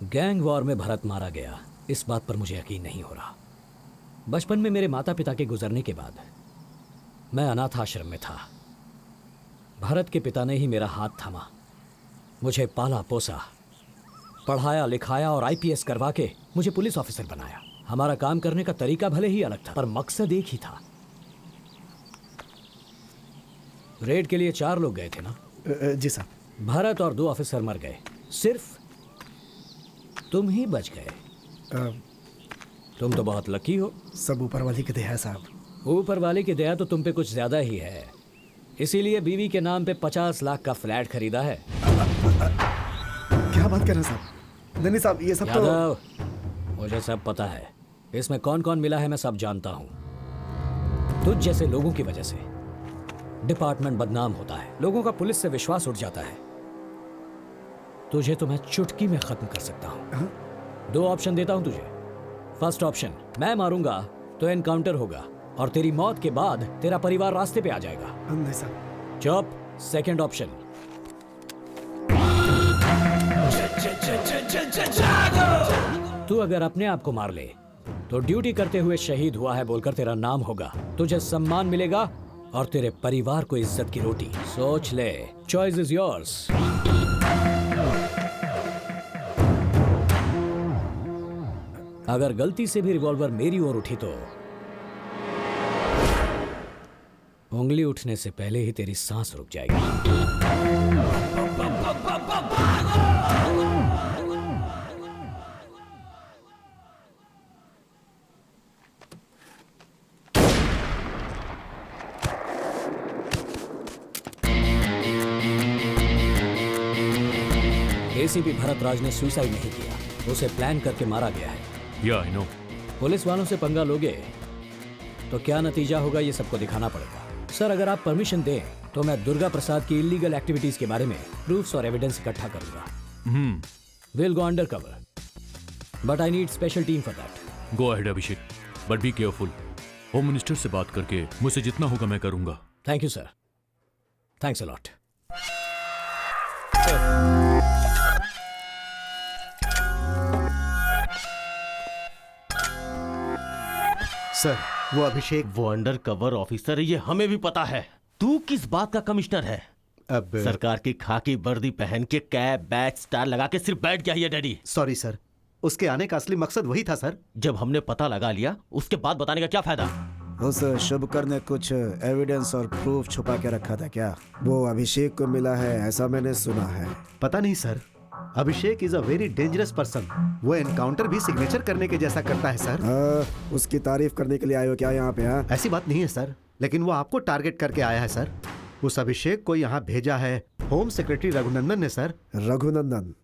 Gang war में भरत मारा गया, इस बात पर मुझे यकीन नहीं हो रहा। बचपन में मेरे माता पिता के गुजरने के बाद मैं अनाथ आश्रम में था। भरत के पिता ने ही मेरा हाथ थामा, मुझे पाला पोसा, पढ़ाया लिखाया और आईपीएस करवा के मुझे पुलिस ऑफिसर बनाया। हमारा काम करने का तरीका भले ही अलग था, पर मकसद एक ही था। रेड के लिए 4 लोग गए थे ना? जी साहब। भरत और 2 ऑफिसर मर गए, सिर्फ तुम ही बच गए। तुम तो बहुत लकी हो। सब ऊपर वाले की दया है साहब। ऊपर वाले की दया तो तुम पे कुछ ज्यादा ही है, इसीलिए बीवी के नाम पे 50 लाख का फ्लैट खरीदा है। क्या बात कर रहे हैं साहब? नहीं साहब, ये सब यादव, मुझे सब पता है। इसमें कौन कौन मिला है मैं सब जानता हूं। तुझ जैसे लोगों की वजह से डिपार्टमेंट बदनाम होता है, लोगों का पुलिस से विश्वास उठ जाता है। तुझे तो मैं चुटकी में खत्म कर सकता हूं। 2 ऑप्शन देता हूं तुझे। फर्स्ट ऑप्शन, मैं मारूंगा तो एनकाउंटर होगा और तेरी मौत के बाद तेरा परिवार रास्ते पे आ जाएगा। नहीं साहब। चुप। सेकंड ऑप्शन, तू अगर अपने आप को मार ले तो ड्यूटी करते हुए शहीद हुआ है बोलकर तेरा नाम होगा, तुझे सम्मान मिलेगा और तेरे परिवार को इज्जत की रोटी। सोच ले, चॉइस इज योर्स। अगर गलती से भी रिवॉल्वर मेरी ओर उठी तो उंगली उठने से पहले ही तेरी सांस रुक जाएगी। एसीपी भरत राज ने सुसाइड नहीं किया, उसे प्लान करके मारा गया है। या आई नो। पुलिस वालों से पंगा लोगे तो क्या नतीजा होगा ये सबको दिखाना पड़ेगा। सर, अगर आप परमिशन दें तो मैं दुर्गा प्रसाद की इलीगल एक्टिविटीज के बारे में प्रूफ्स और एविडेंस इकट्ठा करूंगा। Will go under cover, but I need special team for that. Go ahead Abhishek, but be careful. Home minister से बात करके मुझसे जितना होगा मैं करूंगा। Thank you sir, thanks a lot. Sir, वो अभिषेक, वो अंडर कवर ऑफिसर है, ये हमें भी पता है। तू किस बात का कमिश्नर है? अब सरकार की खाकी वर्दी पहन के कैप बैच स्टार लगा के सिर्फ बैठ गया है ये डैडी। सॉरी सर, उसके आने का असली मकसद वही था सर। जब हमने पता लगा लिया उसके बाद बताने का क्या फायदा? उस शुभकर ने कुछ एविडेंस और प्रूफ छुपा के रखा था क्या? वो अभिषेक को मिला है ऐसा मैंने सुना है। पता नहीं sir, Abhishek is a very dangerous person. वो एनकाउंटर भी सिग्नेचर करने के जैसा करता है सर। उसकी तारीफ करने के लिए आए हो क्या यहाँ पे? हाँ, ऐसी बात नहीं है सर, लेकिन वो आपको टारगेट करके आया है सर। उस अभिषेक को यहाँ भेजा है होम सेक्रेटरी रघुनंदन ने सर। रघुनंदन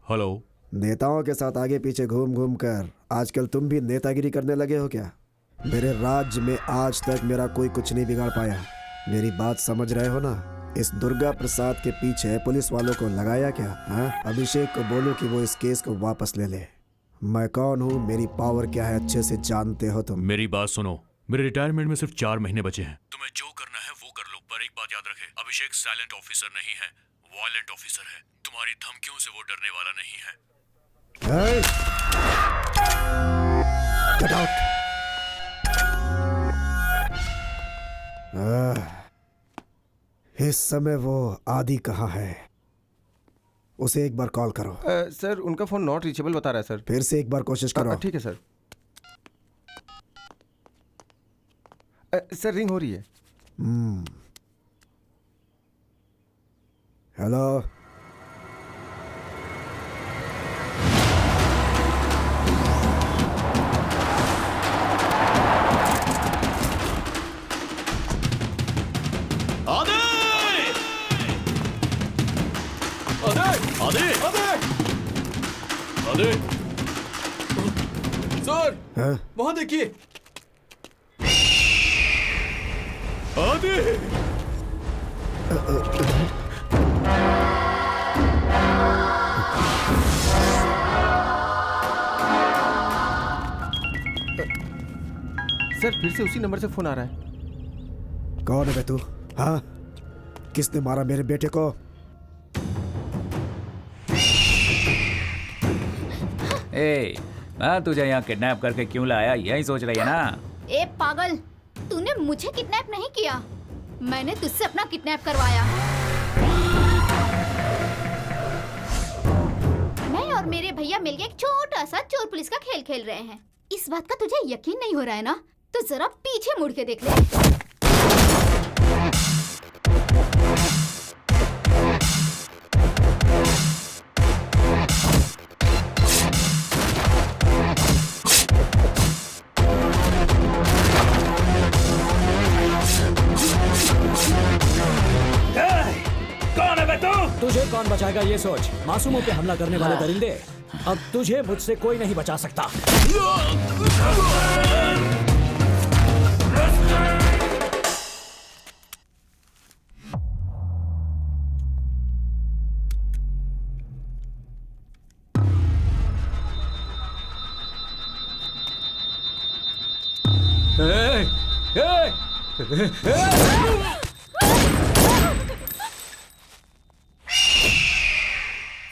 हेलो। नेताओं के साथ आगे पीछे घूम घूम कर आजकल तुम भी नेतागिरी करने लगे हो क्या? मेरे राज्य में आज तक मेरा कोई कुछ नहीं बिगाड़ पाया। मेरी बात समझ रहे हो ना? इस दुर्गा प्रसाद के पीछे पुलिस वालों को लगाया क्या? हाँ, अभिषेक को बोलो कि वो इस केस को वापस ले ले। मैं कौन हूँ, मेरी पावर क्या है, अच्छे से जानते हो तुम। मेरी बात सुनो, मेरे रिटायरमेंट में सिर्फ 4 महीने बचे हैं। तुम्हें जो करना है वो कर लो, पर एक बात याद रखे, अभिषेक साइलेंट ऑफिसर नहीं है, वायलेंट ऑफिसर है। तुम्हारी धमकियों से वो डरने वाला नहीं है। Get out! इस समय वो आदि कहाँ है? उसे एक बार कॉल करो। सर, उनका फोन नॉट रीचेबल बता रहा है सर। फिर से एक बार कोशिश करो। ठीक है सर। सर, रिंग हो रही है। हेलो, सर, हाँ? वहां देखिए। सर, फिर से उसी नंबर से फोन आ रहा है। कौन है बे तू? हाँ, किसने मारा मेरे बेटे को? ए, मैं तुझे यहाँ किडनैप करके क्यों लाया, यही सोच रही है ना? ए पागल, तूने मुझे किडनैप नहीं किया, मैंने तुझसे अपना किडनैप करवाया। मैं और मेरे भैया मिलके एक छोटा सा चोर पुलिस का खेल खेल रहे हैं। इस बात का तुझे यकीन नहीं हो रहा है ना? तो जरा पीछे मुड़ के देख ले। कौन है बे तू? तुझे कौन बचाएगा ये सोच। मासूमों पे हमला करने वाले दरिंदे, अब तुझे मुझसे कोई नहीं बचा सकता।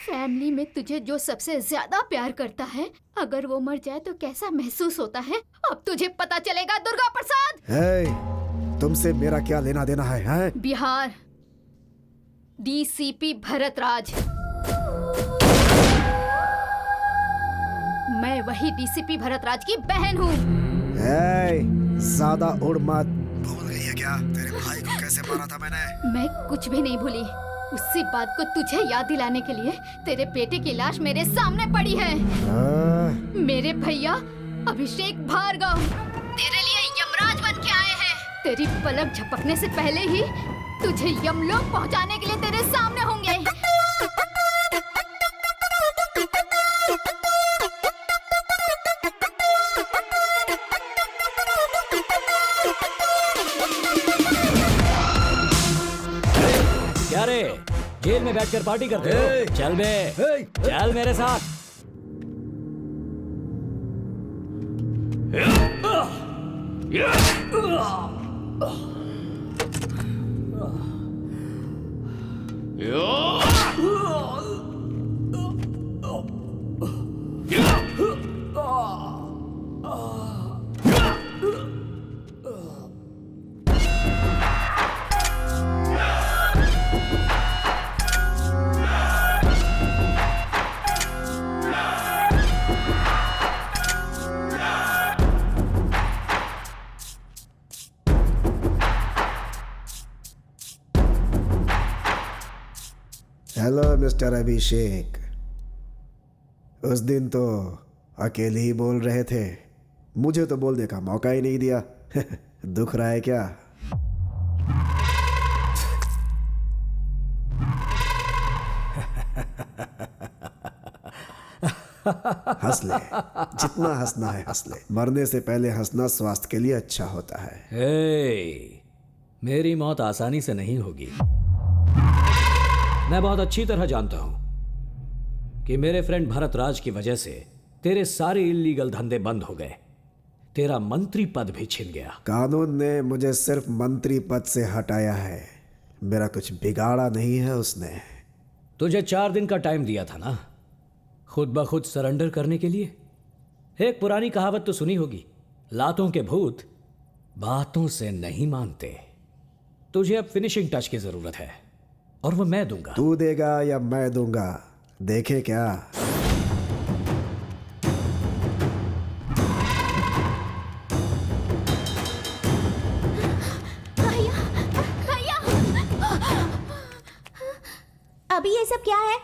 फैमिली में तुझे जो सबसे ज्यादा प्यार करता है, अगर वो मर जाए तो कैसा महसूस होता है, अब तुझे पता चलेगा दुर्गा प्रसाद। हे, तुमसे मेरा क्या लेना देना है? बिहार डीसीपी भरत राज। मैं वही डीसीपी भरत राज की बहन हूँ। ज्यादा उड़ मत। भूल गई है क्या तेरे भाई को कैसे मारा था मैंने? मैं कुछ भी नहीं भूली। उसी बात को तुझे याद दिलाने के लिए तेरे बेटे की लाश मेरे सामने पड़ी है। मेरे भैया अभिषेक भार्गव तेरे लिए यमराज बन के आए हैं। तेरी पलक झपकने से पहले ही तुझे यमलोक पहुंचाने के लिए तेरे सामने होंगे। क्या रे, जेल में बैठकर पार्टी करते हो? चल बे, चल मेरे साथ। हेलो मिस्टर अभिषेक। उस दिन तो अकेले ही बोल रहे थे, मुझे तो बोलने का मौका ही नहीं दिया। दुख रहा है क्या? हंस ले, जितना हंसना है हंस ले। मरने से पहले हंसना स्वास्थ्य के लिए अच्छा होता है। मेरी मौत आसानी से नहीं होगी। मैं बहुत अच्छी तरह जानता हूं कि मेरे फ्रेंड भरत राज की वजह से तेरे सारे इल्लीगल धंधे बंद हो गए, तेरा मंत्री पद भी छिन गया। कानून ने मुझे सिर्फ मंत्री पद से हटाया है, मेरा कुछ बिगाड़ा नहीं है उसने। तुझे 4 दिन का टाइम दिया था ना, खुद ब खुद सरेंडर करने के लिए। एक पुरानी कहावत तो सुनी होगी, लातों के भूत बातों से नहीं मानते। तुझे अब फिनिशिंग टच की जरूरत है और वो मैं दूंगा। तू देगा या मैं दूंगा, देखे क्या? भैया, अभी ये सब क्या है?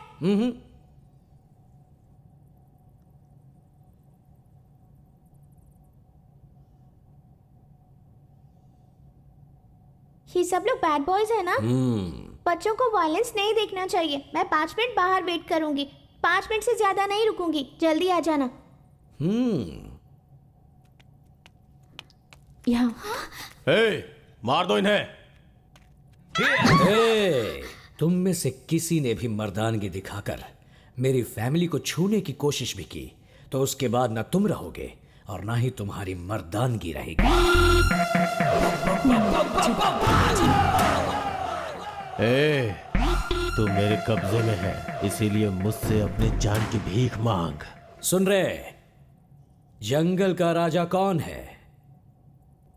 ये सब लोग बैड बॉयज है ना? बच्चों को वायलेंस नहीं देखना चाहिए। मैं 5 मिनट बाहर वेट करूंगी, 5 मिनट से ज्यादा नहीं रुकूंगी। जल्दी आ जाना। यहाँ मार दो इन्हें। तुम में से किसी ने भी मर्दानगी दिखाकर मेरी फैमिली को छूने की कोशिश भी की तो उसके बाद ना तुम रहोगे और ना ही तुम्हारी मर्दानगी रहेगी। तू मेरे कब्जे में है, इसीलिए मुझसे अपनी जान की भीख मांग। सुन रहे? जंगल का राजा कौन है?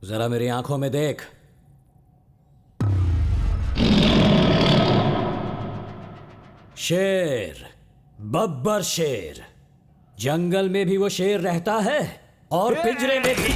जरा मेरी आंखों में देख। शेर, बब्बर शेर। जंगल में भी वो शेर रहता है और पिंजरे में भी।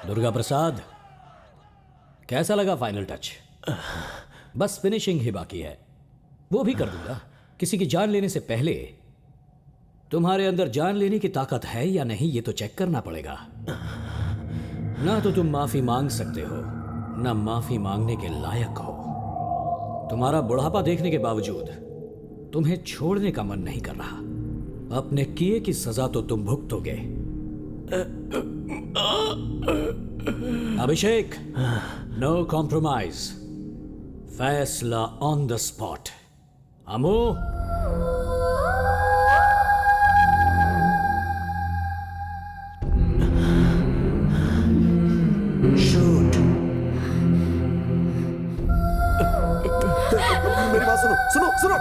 दुर्गा प्रसाद, कैसा लगा फाइनल टच? बस फिनिशिंग ही बाकी है, वो भी कर दूंगा। किसी की जान लेने से पहले तुम्हारे अंदर जान लेने की ताकत है या नहीं ये तो चेक करना पड़ेगा। ना तो तुम माफी मांग सकते हो, ना माफी मांगने के लायक हो। तुम्हारा बुढ़ापा देखने के बावजूद तुम्हें छोड़ने का मन नहीं कर रहा। अपने किए की सजा तो तुम भुगतोगे। अभिषेक, नो कॉम्प्रोमाइज, फैसला on the spot. Amu, shoot. मेरी बात सुनो सुनो सुनो।